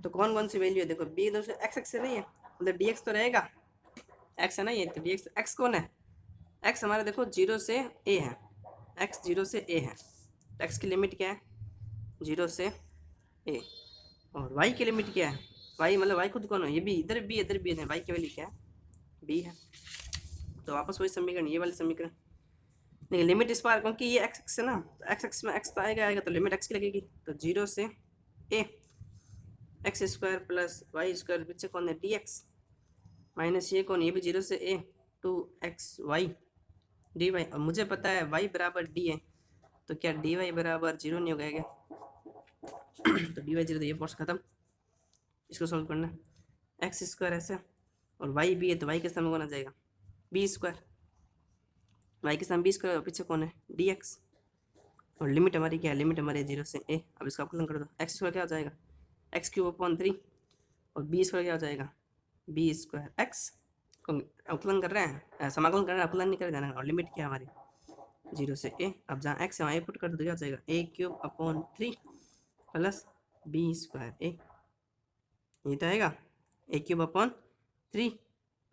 तो कौन कौन सी वैल्यू है, देखो बी इधर से एक्स से नहीं है, मतलब डी एक्स तो रहेगा, एक्स है ना ये, तो डी एक्स कौन है, एक्स हमारा देखो 0 से ए है, एक्स 0 से ए है, तो एक्स की लिमिट क्या है 0 से ए, और वाई की लिमिट क्या है, वाई मतलब वाई खुद कौन है, ये भी इधर भी है, वाई की वैल्यू क्या है बी है। तो वापस वही समीकरण, ये वाले समीकरण, देखिए लिमिट इस बार क्योंकि ये एक्स है ना, तो एक्स में एक्स तो आएगा, तो लिमिट एक्स की लगेगी, तो 0 से ए x² + y², पीछे कौन है डी एक्स, माइनस ये कौन, ये भी 0 से ए 2xy dy, और मुझे पता है y बराबर d है, तो क्या dy बराबर 0 नहीं हो गया क्या तो dy 0, तो ये पोर्शन खत्म। इसको सॉल्व करना, x² ऐसे, और y भी है, तो y के स्थान में कौन आ जाएगा b², y के स्थान b², और पीछे कौन है dx, और लिमिट हमारी क्या है, लिमिट हमारी 0 से a। अब इसका अवकलन कर दो, x² क्या हो जाएगा x³ 3, और b² क्या हो जाएगा b² x, अवकलन कर रहे हैं, समाकलन कर रहे हैं, अवकलन नहीं कर जाना। और लिमिट क्या है हमारी 0 से a, अब जहाँ x है वहाँ a पुट कर दो, तो क्या हो जाएगा a³ 3 + b²a, ये तो आएगा a³ 3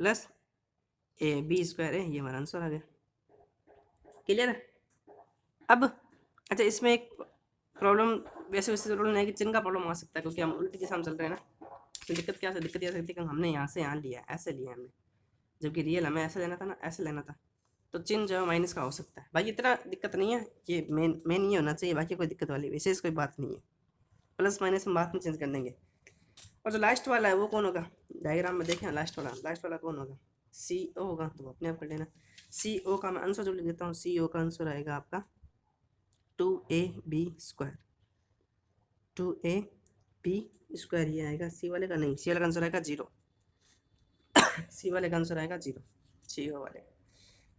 + b²a, ये हमारा आंसर आ गया। क्लियर है। अब अच्छा, इसमें एक प्रॉब्लम, वैसे प्रॉब्लम नहीं है कि चिन्ह का प्रॉब्लम आ सकता है, क्योंकि हम उल्टी दिशा में चल रहे हैं ना, तो दिक्कत क्या दिक्कत ये आ सकती है कि हमने यहाँ से यहाँ लिया, ऐसे लिया हमने, जबकि रियल हमें ऐसे लेना था ना, ऐसे लेना था, तो चिन्ह जो है माइनस का हो सकता है। भाई इतना दिक्कत नहीं है, ये मेन ये होना चाहिए, बाकी कोई दिक्कत वाली विशेष कोई बात नहीं है, प्लस माइनस हम बात में चेंज कर देंगे। और जो लास्ट वाला है वो कौन होगा, डायग्राम में देखें, लास्ट वाला कौन होगा, CO होगा, तो अपने आप कर लेना। CO का मैं आंसर जो लिख देता हूँ, CO का आंसर आएगा आपका 2ab², 2ab², ये आएगा। सी वाले का नहीं, सी वाले का आंसर आएगा 0 सी वाले का आंसर आएगा 0, CO वाले।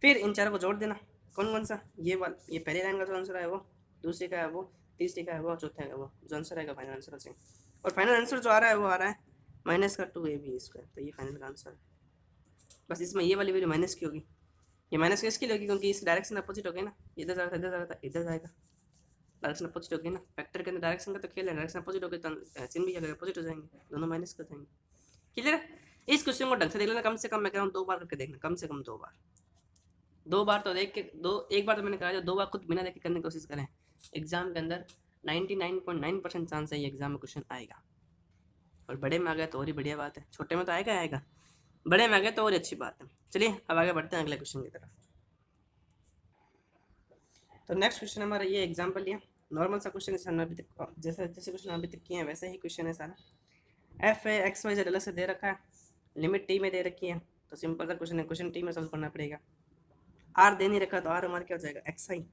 फिर इन चारों को जोड़ देना, कौन कौन सा, ये पहले लाइन का जो आंसर है वो, दूसरी का है वो, तीसरी का है वो, चौथे का वो, जो आंसर आएगा फाइनल आंसर से। और फाइनल आंसर जो आ रहा है वो आ रहा है माइनस का 2ab², तो ये फाइनल का आंसर है। बस इसमें ये वाली वैल्यू माइनस की होगी, ये माइनस किसकी होगी क्योंकि इस डायरेक्शन अपोजिट हो गई ना, इधर जाएगा इधर जाएगा इधर जाएगा, डायरेक्शन अपोजिट हो गई ना, वेक्टर के अंदर डायरेक्शन का तो खेल है, डायरेक्शन अपोजिट हो गई तो चिन्ह भी अगर अपोजिट हो जाएंगे, दोनों माइनस कर जाएंगे। क्लियर है? इस क्वेश्चन को ढंग से देख लेना, कम से कम मैं कह रहा हूँ 2 बार करके देखना, कम से कम 2 बार, 2 बार तो देख के एक बार तो मैंने कहा 2 बार खुद बिना देख के करने की कोशिश करें। एग्जाम के अंदर 99.9% चांस है ये एग्जाम में क्वेश्चन आएगा, और बड़े में आ गया तो और ही बढ़िया बात है, छोटे में तो आएगा आएगा, बड़े में आ गया तो और अच्छी बात है। चलिए अब आगे बढ़ते हैं अगले क्वेश्चन की तरफ। तो नेक्स्ट क्वेश्चन हमारा ये एग्जाम्पल लिया, नॉर्मल सा क्वेश्चन है, अभी तक जैसे जैसे क्वेश्चन अभी तक किए हैं वैसे ही क्वेश्चन है सारा। एफ है एक्स वाई जेड अलग से दे रखा है, लिमिट टी में दे रखी है, तो सिंपल सा क्वेश्चन है, क्वेश्चन टी में सॉल्व करना पड़ेगा। आर दे नहीं रखा तो आर हमारा क्या हो जाएगा, एक्स आई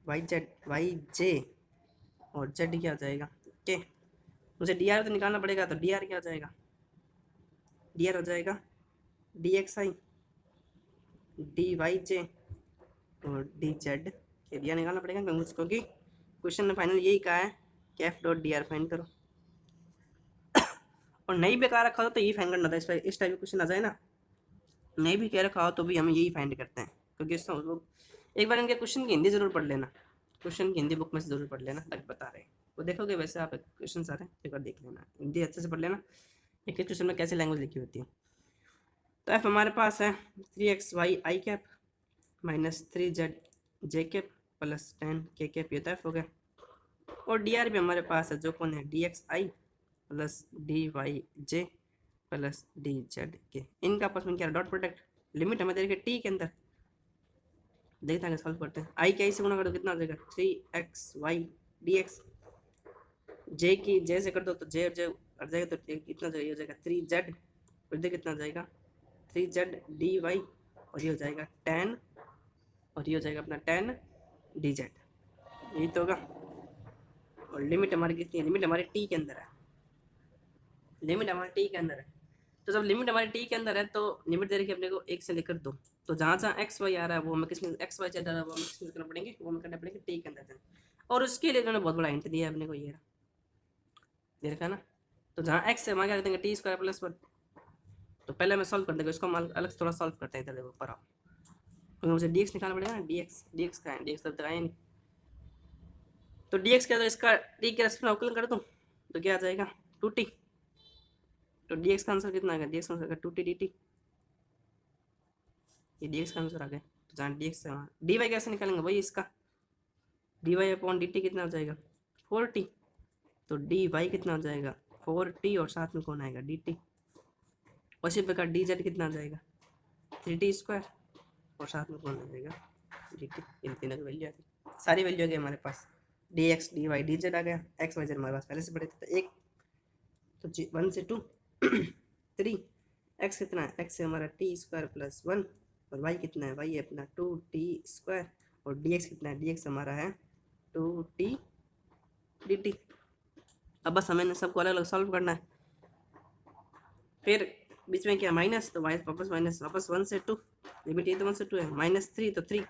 वाई जे और जेड क्या हो जाएगा के। मुझे डी आर तो निकालना पड़ेगा, तो डी आर क्या हो जाएगा, डी आर हो जाएगा D X I D Y J और डी जेड, ये डी आर निकालना पड़ेगा क्योंकि क्वेश्चन ने फाइनल यही कहा है कि F dot D are find करो, और नहीं बेकार रखा हो तो यही फाइंड करना था, इस टाइप का क्वेश्चन आ जाए ना, नहीं भी कह रखा हो तो भी हम यही फाइंड करते हैं, क्योंकि इसका मतलब एक बार इनके क्वेश्चन की हिंदी जरूर पढ़ लेना, क्वेश्चन की हिंदी बुक में से जरूर पढ़ लेना, तक बता रहे हैं वो देखोगे, वैसे आप क्वेश्चन सारे एक बार देख लेना, हिंदी अच्छे से पढ़ लेना, एक क्वेश्चन में कैसे लैंग्वेज लिखी होती है। तो एफ हमारे पास है 3xy माइनस 3z जे कैप प्लस 10k कैप, ये तो एफ हो गया, और डी आर भी हमारे पास है जो कौन है D X I plus d Y J plus D Z के, इनका आपस में क्या डॉट प्रोडक्ट, लिमिट हमें दे रखी टी के अंदर, देखते हैं सॉल्व करते हैं। आई के आई से गुणा कर दो कितना हो जाएगा 3xy डी एक्स, जे की जे से कर दो तो जे और जे हट जाएगा, तो कितना हो जाएगा 3z, और इधर कितना हो जाएगा 3z डी वाई, और ये हो जाएगा 10, और ये हो जाएगा अपना 10 डी जेड, यही तो होगा। और लिमिट हमारी कितनी है, लिमिट हमारे टी के अंदर है, लिमिट हमारे टी के अंदर है, तो जब लिमिट हमारे टी के अंदर है तो लिमिट दे रखी अपने को 1 से लेकर 2, तो जहाँ जहाँ एक्स वाई आ रहा है वो हमें किसमें एक्स वाई जेड आ रहा है वो हमें किसमें करना पड़ेंगे, वो हमें करना पड़ेंगे टी के अंदर, और उसके लिए उन्होंने बहुत बड़ा हिंट दिया है अपने को, ये दे रखा ना, तो जहाँ एक्स है वहाँ क्या देंगे टी स्क्वायर प्लस 1, तो पहले मैं सॉल्व कर देंगे इसको, हम अलग से थोड़ा सॉल्व करते हैं, इधर देखो ऊपर आओ, क्योंकि मुझे डी एक्स निकालना पड़ेगा ना, डी एक्स का है, डी एक्स तब तक आया नहीं, तो डी एक्स क्या, तो इसका टी के रेस्पेक्ट में अवकलन कर दूँ तो क्या आ जाएगा 2t, तो डी एक्स का आंसर कितना आएगा, डी एक्स का आंसर 2t dt, ये डी एक्स का आंसर आ गया, तो जहाँ डी एक्स है वहाँ डी वाई कैसे निकालेंगे, वही इसका d y upon D t कितना हो जाएगा 4t, तो डी वाई कितना हो जाएगा 4t, और साथ में कौन आएगा डी टी, उसी प्रकार डी जेड कितना आ जाएगा 3t स्क्वायर, और साथ में कौन आ जाएगा डी टी, इन तीनों की वैल्यू आ गई, सारी वैल्यू आ गई हमारे पास, D X D Y D Z आ गया, एक्स वाई जेड हमारे पास पहले से पड़े थे, तो एक तो 1 से 2 3, एक्स कितना है, एक्स है हमारा टी स्क्वायर प्लस 1, और वाई कितना है, वाई है अपना 2t स्क्वायर, और डी एक्स कितना है, डी एक्स हमारा है 2t dt। अब बस हमें सबको अलग अलग सॉल्व करना है, फिर बीच में क्या माइनस, तो वापस माइनस, वापस 1 से 2, लिमिट ये तो 1 से 2 है, माइनस 3 तो 3,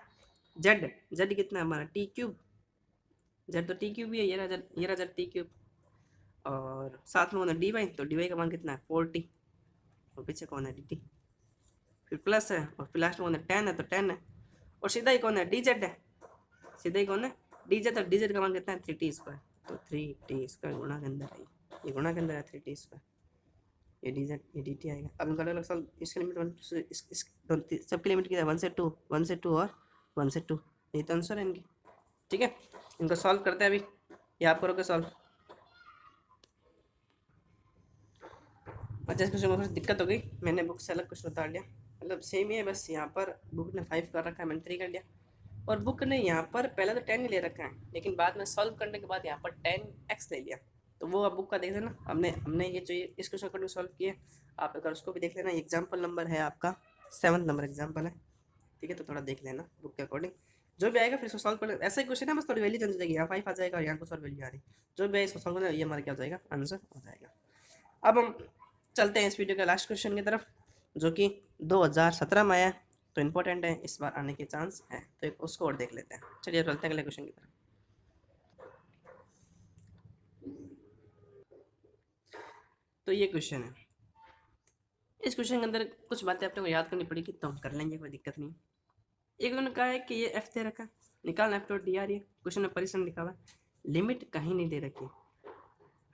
जेड जेड कितना है हमारा टी क्यूब, जेड तो टी क्यूब ही है, ये रहा जेड टी क्यूब, और साथ में कौन है डी वाई, तो डी वाई का मान कितना है 4t, और पीछे कौन है डी टी, फिर प्लस है, और फिर लास्ट में कौन है 10 है, तो 10 है, और सीधा ही कौन है डी जेड है, सीधा ही कौन है डी जेड, तो डी जेड का मान कितना है 3t स्क्वायर, तो 3t स्क्वायर गुणा के अंदर आई, ये गुणा के अंदर है 3t स्क्वायर, ये डी जेड ये डी टी आएगा। अब इनका अलग सॉल्व, इसका लिमिट 1 सबकी लिमिट कितना है 1 से 2, 1 से 2 और 1 से 2, यही तो आंसर है इनकी। ठीक है, इनको सॉल्व करते हैं अभी, ये आप करोगे सॉल्व। अच्छा इस क्वेश्चन में थोड़ी दिक्कत हो गई, मैंने बुक से अलग क्वेश्चन उतार लिया, मतलब सेम ही है, बस यहाँ पर बुक ने 5 कर रखा है, मैंने 3 कर लिया, और बुक ने यहाँ पर पहले तो 10 ले रखा है, लेकिन बाद में सॉल्व करने के बाद यहाँ पर 10x ले लिया, तो वो आप बुक का देख लेना, हमने ये जो इस क्वेश्चन को सॉल्व किया, आप अगर उसको भी देख लेना, एग्जाम्पल नंबर है आपका 7 नंबर एग्जाम्पल है, ठीक है, तो थोड़ा देख लेना बुक के अकॉर्डिंग, जो भी आएगा फिर इसको सॉल्व कर लेना, ऐसा ही क्वेश्चन है बस थोड़ी वैल्यू चेंज हो जाएगी, यहाँ 5 आ जाएगा और यहाँ कुछ और वैल्यू आ रही, जो भी है इसको सॉल्व करना, ये हमारा क्या हो जाएगा आंसर हो जाएगा। अब हम चलते हैं इस वीडियो के लास्ट क्वेश्चन की तरफ, जो कि 2017 में आया, तो इम्पोर्टेंट है, इस बार आने के चांस है, तो एक उसको और देख लेते हैं। चलिए चलते हैं अगले क्वेश्चन की तरफ। तो ये क्वेश्चन है। इस क्वेश्चन के अंदर कुछ बातें अपने को याद करनी पड़ेगी, तो हम कर लेंगे, कोई दिक्कत नहीं। एक उन्होंने कहा है कि ये एफ दे रखा है, निकालना एफ डॉट डी आर। ये क्वेश्चन में परिश्रम लिखा हुआ है, लिमिट कहीं नहीं दे रखी।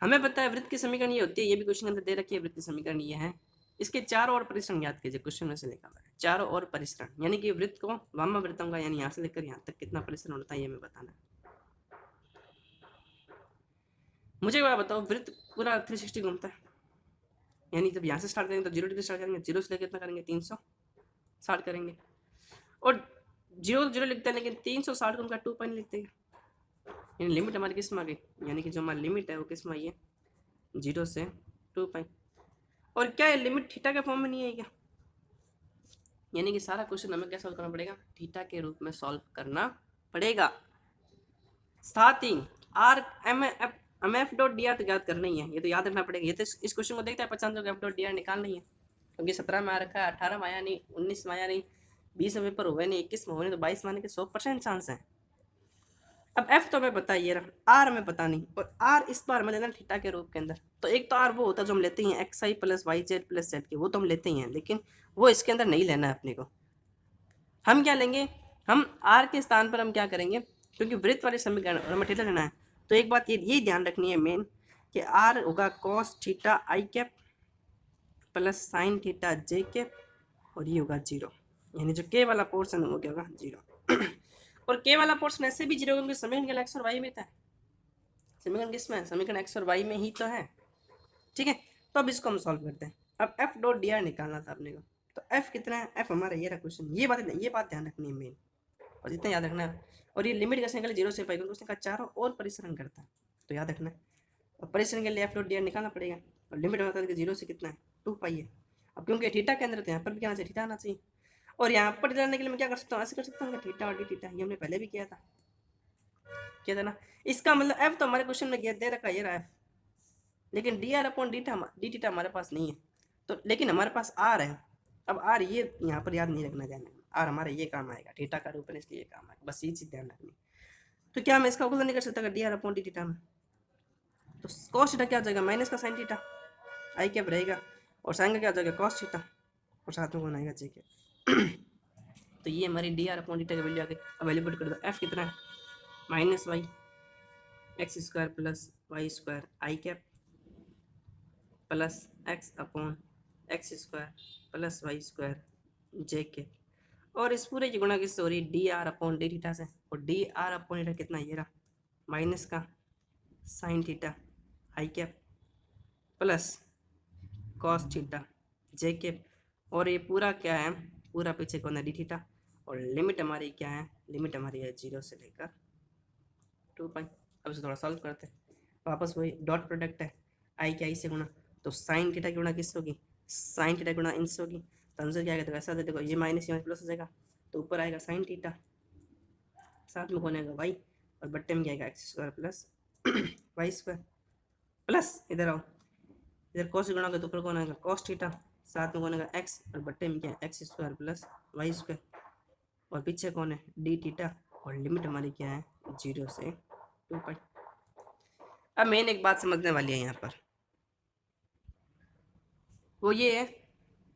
हमें पता है वृत्त की समीकरण ये होती है, ये भी क्वेश्चन के अंदर दे रखी है, वृत्त की समीकरण ये है। इसके चारों ओर परिश्रम याद कीजिए, क्वेश्चन में से लिखा हुआ है चारों ओर परिश्रम, यानी कि वृत्त को वामावर्तों का यानी यहाँ से लेकर यहाँ तक कितना परिश्रम होता है ये हमें बताना है। मुझे एक बात बताओ, वृत्त पूरा 360 घूमता है, यानी जब यहाँ से स्टार्ट करेंगे तो 0 डिग्री स्टार्ट करेंगे, 0 से लेकर कितना करेंगे 360 करेंगे, और 0 लिखते हैं, लेकिन 360 को उनका 2 पाई लिखते हैं, यानी लिमिट हमारी किस में आ गई, यानी कि जो हमारी लिमिट है वो किस में आई है, 0 से 2 पाई। और क्या है, लिमिट थीटा के फॉर्म में नहीं है क्या, यानी कि सारा क्वेश्चन हमें क्या सॉल्व करना पड़ेगा, थीटा के रूप में सॉल्व करना पड़ेगा। साथ ही R M F dot D R तो याद करना ही है, ये तो याद रखना पड़ेगा। ये तो इस क्वेश्चन को देखता है 50 एफ डॉट डी आर निकालना ही है, क्योंकि 17 में आ रखा है, 18 में आया नहीं, 19 में आया नहीं, 20 में पेपर हुए नहीं, 21 में हुए नहीं, तो 22 में आने के 100% चांस है। अब एफ तो हमें पता ही है, आर हमें पता नहीं, और आर इस बार हमें लेना थीटा के रूप के अंदर। तो एक तो आर वो होता है जो हम लेते हैं X I plus Y Z plus Z के, वो तो हम लेते ही हैं, लेकिन वो इसके अंदर नहीं लेना है अपने को। हम क्या लेंगे, हम आर के स्थान पर हम क्या करेंगे, क्योंकि वृत्त वाले समीकरण हमें थीटा लेना है, तो एक बात ये ध्यान रखनी है मेन, कि आर होगा कॉस थीटा आई कैप प्लस साइन थीटा जे कैप, और ये होगा 0, यानी जो के वाला पोर्शन है वो क्या होगा 0। और के वाला पोर्शन ऐसे भी 0 होगा, क्योंकि समीकरण एक्स और वाई में था, समीकरण किस में है, समीकरण एक्स और वाई में ही तो है। ठीक है, तो अब इसको हम सॉल्व करते हैं। अब एफ डॉट डी आर निकालना था अपने को, तो एफ कितना है, एफ हमारा ये रहा क्वेश्चन, ये बात ध्यान रखनी है मेन, और जितना याद रखना है। और ये लिमिट कैसे निकाले, 0 से पाई, क्योंकि उसने कहा चारों और परिश्रम करता है, तो याद रखना है। और परिश्रम के लिए एफ डॉट डी आर निकालना पड़ेगा, और लिमिट बता दें कि 0 से कितना है 2 पाई है। अब क्योंकि थीटा के अंदर, तो यहाँ पर भी क्या आना चाहिए, थीटा आना चाहिए। और यहाँ पर डालने के लिए मैं क्या कर सकता हूँ, ऐसे कर सकता हूँ, थीटा और डी थीटा, ये हमने पहले भी किया था ना। इसका मतलब एफ तो हमारे क्वेश्चन में दे रखा ये रहा एफ, लेकिन D R upon D theta हमारे पास नहीं है, तो लेकिन हमारे पास आर है। अब आर ये यहाँ पर याद नहीं रखना, ध्यान, आर हमारा ये काम आएगा, थीटा का रूप है इसलिए ये काम आएगा, बस ये चीज़ ध्यान रखनी। तो क्या मैं इसका अवकलन नहीं कर सकता D R upon D theta में, तो कॉस थीटा क्या हो जाएगा, माइनस का साइन थीटा आई कैप रहेगा, और साइन का क्या हो जाएगा कॉस थीटा, और साथ में कौन आएगा जे कैप। तो ये हमारी डी आर अपॉन थीटा की वैल्यू आ गई। अब वैल्यू पुट कर दो, एफ कितना है minus Y X square plus Y square I cap plus X upon X square plus Y square J के, और इस पूरे की गुणा किससे हो रही है, D R upon D theta से, और डी आर अपॉन थीटा कितना ये रहा माइनस का साइन थीटा आई कैप प्लस कॉस थीटा जे कैप, और ये पूरा क्या है, पूरा पीछे कौन है डी थीटा, और लिमिट हमारी क्या है, लिमिट हमारी है 0 से लेकर 2 पाई। अब इसे थोड़ा सॉल्व करते हैं, वापस वही डॉट प्रोडक्ट है, आई के आई से गुणा, तो साइन थीटा की गुणा किससे होगी, साइन थीटा गुणा इनसे होगी, तो आंसर क्या आएगा, तो ऐसा देखो ये माइनस प्लस हो जाएगा, तो ऊपर आएगा साइन थीटा, साथ में कौन आएगा वाई, और बट्टे में क्या आएगा x square plus Y square, plus इधर आओ, इधर कॉस गुणा होगा तो ऊपर कौन आएगा कॉस थीटा, साथ में कौन आएगा एक्स, और बट्टे में क्या है x square plus Y square, और पीछे कौन है डी थीटा, और लिमिट हमारी क्या है 0 से 2 पाई। अब मेन एक बात समझने वाली है यहाँ पर, वो ये है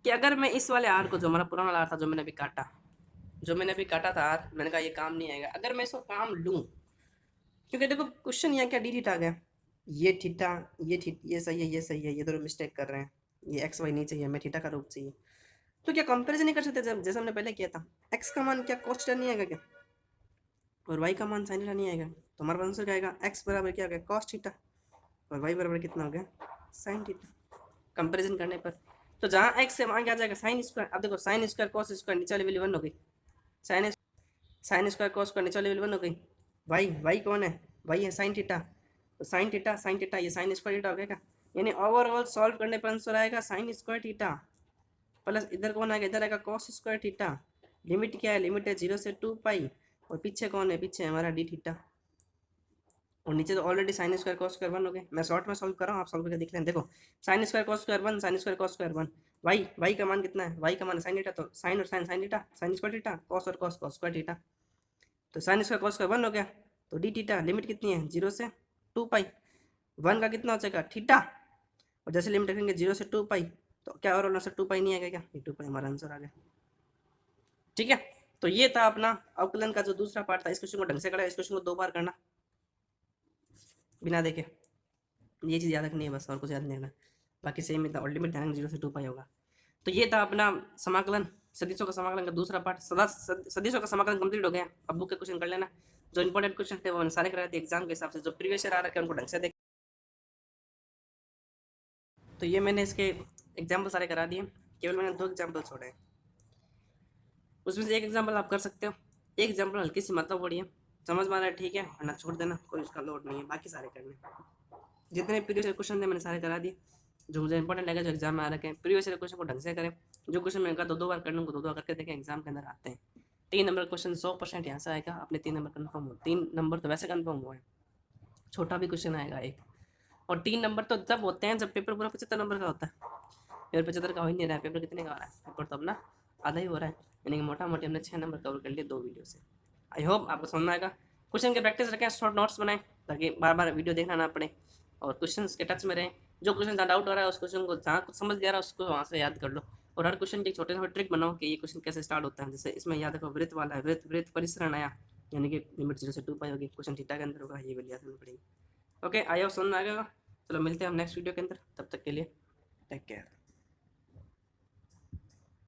कि अगर मैं इस वाले आर को, जो हमारा पुराना आर था, जो मैंने अभी काटा था आर, मैंने कहा ये काम नहीं आएगा, अगर मैं इसको काम लूँ, क्योंकि देखो क्वेश्चन यहाँ क्या डी थीटा आ गया, ये थीटा ये सही है, ये सही है, ये दोनों मिस्टेक कर रहे हैं, ये एक्स वाई नहीं चाहिए, हमें थीटा का रूप चाहिए, तो क्या कंपेरिजन नहीं कर सकते, जैसे हमने पहले किया था, एक्स का मान क्या कॉस थीटा नहीं आएगा क्या, और वाई का मान साइन थीटा नहीं आएगा, तो हमारा आंसर क्या आएगा, एक्स बराबर क्या आ गया कॉस थीटा, और वाई बराबर कितना हो गया साइन थीटा, कंपेरिजन करने पर। तो जहाँ एक्स से वहाँ क्या जाएगा साइन स्क्वायर, अब देखो साइन स्क्वायर कॉस स्क्वायर नीचे वाली वैल्यू 1 हो गई, साइन स्क्वायर कॉस स्क्वायर नीचे वाली वैल्यू 1 हो गई, वाई कौन है, वाई है साइन थीटा, तो साइन थीटा ये साइन स्क्वायर थीटा हो गया, यानी ओवरऑल सॉल्व करने पर आंसर आएगा साइन स्क्वायर थीटा, प्लस इधर कौन आएगा, इधर आएगा कॉस स्क्वायर थीटा, लिमिट क्या है, लिमिट है 0 से 2 पाई, और पीछे कौन है, पीछे हमारा डी थीटा, और नीचे तो already sign square cos square 1 हो गए। मैं शॉर्ट में सॉल्व कर रहा हूँ, आप सॉल्व करके देख लें। देखो sine square cos square 1, sine square cos square 1, y का मान कितना है, वाई का मान साइन थीटा, तो साइन और sine theta, sine square theta, cos और कॉस स्क्वायर थीटा, तो साइन स्क्वायर कॉस स्क्वायर 1 हो गया, तो डी थीटा लिमिट कितनी है 0 से 2 पाई, 1 का कितना हो जाएगा थीटा, और जैसे लिमिट रखेंगे 0 से 2 पाई, तो क्या और आंसर 2 पाई नहीं आएगा क्या? ये 2 पाई हमारा आंसर आ गया। ठीक है, तो ये था अपना अवकलन का जो दूसरा पार्ट था। इस क्वेश्चन को ढंग से करना, इस क्वेश्चन को 2 बार करना बिना देखे, ये चीज़ याद रखनी है बस, और कुछ याद नहीं रखना। बाकी सेम ही था, और लिमिट ध्यान 0 से 2 पाई होगा। तो ये था अपना समाकलन, सदिशों का समाकलन का दूसरा पार्ट। सदिशों का समाकलन कंप्लीट हो गया। अब बुक के क्वेश्चन कर लेना, जो इंपॉर्टेंट क्वेश्चन थे वो मैंने सारे कराए थे एग्जाम के हिसाब से, जो प्रीवियस ईयर आ रखे हैं उनको ढंग से देख। तो ये मैंने इसके एग्जाम्पल सारे करा दिए, केवल मैंने 2 एग्जाम्पल छोड़े हैं। उसमें से एक एग्जाम्पल आप कर सकते हो, एक एग्जाम्पल हल्की सी मतलब पड़ी है, समझ में आ रहा है ठीक है, वरना छोड़ देना, कोई उसका लोड नहीं है। बाकी सारे करने, जितने प्रीवियस क्वेश्चन थे मैंने सारे करा दिए, जो मुझे इंपॉर्टेंट लगा, जो एग्जाम में आ रखे हैं। प्रीवियस क्वेश्चन को ढंग से करें, जो क्वेश्चन मैंने कहा 2-2 बार करने को 2-2 बार करके देखें, एग्जाम के अंदर आते हैं। 3 नंबर क्वेश्चन 100% यहाँ से आएगा, अपने 3 नंबर कन्फर्म हो। 3 नंबर तो वैसे कन्फर्म हुआ है, छोटा भी क्वेश्चन आएगा एक, और 3 नंबर तो जब होते हैं जब पेपर पूरा 75 नंबर का होता है। पेपर 75 का हो ही नहीं रहा है, पेपर कितने का हो रहा है? पेपर तो अपना आधा ही हो रहा है, यानी कि मोटा मोटी हमने 6 नंबर कवर कर लिए 2 वीडियो से। आई होप आपको समझ में आएगा। क्वेश्चन की प्रैक्टिस रखें, शॉर्ट नोट्स बनाएं, ताकि बार बार वीडियो देखना ना पड़े, और क्वेश्चन के टच में रहें। जो क्वेश्चन जहाँ डाउट हो रहा है उस क्वेश्चन को जहाँ कुछ समझ गया रहा है उसको वहाँ से याद कर लो, और हर क्वेश्चन की छोटे छोटे ट्रिक बनाओ कि ये क्वेश्चन कैसे स्टार्ट होता है। जैसे इसमें याद रखो वृत्त वाला है, वृत्त वृत्त परिसरण आया, यानी कि लिमिट 0 से 2 पाई होगी, क्वेश्चन थीटा के अंदर होगा, ये वाली याद करनी पड़ेगी। ओके, आई होप समझ में आ गया। चलो मिलते हैं हम नेक्स्ट वीडियो के अंदर, तब तक के लिए टेक केयर।